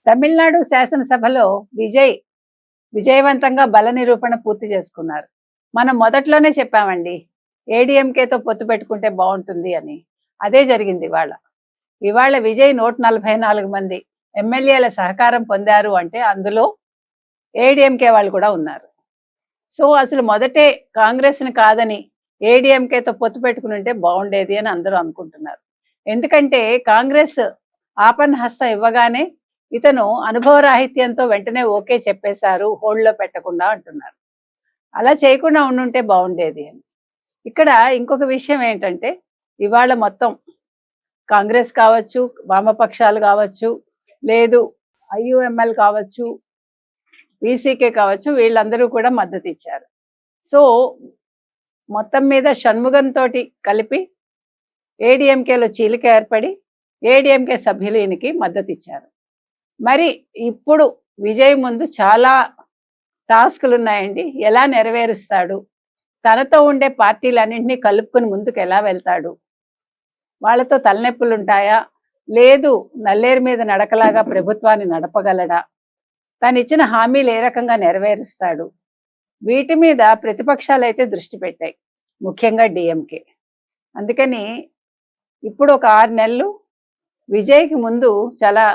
తమిళనాడు శాసనసభలో విజయవంతంగా బల నిరూపణ పూర్తి చేసుకున్నారు. మనం మొదట్లోనే చెప్పామండి, ఏడీఎంకేతో పొత్తు పెట్టుకుంటే బాగుంటుంది అని. అదే జరిగింది ఇవాళ విజయ్ 144 మంది ఎమ్మెల్యేల సహకారం పొందారు అంటే అందులో ఏడీఎంకే వాళ్ళు కూడా ఉన్నారు. సో అసలు మొదటే కాంగ్రెస్ని కాదని ఏడీఎంకేతో పొత్తు పెట్టుకుని ఉంటే బాగుండేది అని అందరూ అనుకుంటున్నారు. ఎందుకంటే కాంగ్రెస్ ఆపన్న హస్తం ఇవ్వగానే ఇతను అనుభవరాహిత్యంతో వెంటనే ఓకే చెప్పేశారు, హోల్డ్లో పెట్టకుండా అంటున్నారు. అలా చేయకుండా ఉండుంటే బాగుండేది అని. ఇక్కడ ఇంకొక విషయం ఏంటంటే, ఇవాళ మొత్తం కాంగ్రెస్ కావచ్చు, వామపక్షాలు కావచ్చు, లేదు ఐయుఎంఎల్ కావచ్చు, బీసీకే కావచ్చు, వీళ్ళందరూ కూడా మద్దతు ఇచ్చారు. సో మొత్తం మీద షణ్ముగంతో కలిపి ఏడీఎంకేలో చీలిక ఏర్పడి ఏడీఎంకే సభ్యులు ఈయనకి మద్దతు ఇచ్చారు. మరి ఇప్పుడు విజయ్ ముందు చాలా టాస్కులు ఉన్నాయండి. ఎలా నెరవేరుస్తాడు, తనతో ఉండే పార్టీలన్నింటినీ కలుపుకుని ముందుకు ఎలా వెళ్తాడు, వాళ్ళతో తలనొప్పులు ఉంటాయా, లేదు నల్లేరు మీద నడకలాగా ప్రభుత్వాన్ని నడపగలడా, తను ఇచ్చిన హామీలు ఏ రకంగా నెరవేరుస్తాడు, వీటి మీద ప్రతిపక్షాలు అయితే దృష్టి పెట్టాయి, ముఖ్యంగా డిఎంకే. అందుకని ఇప్పుడు ఒక 6 నెలలు విజయ్కి ముందు చాలా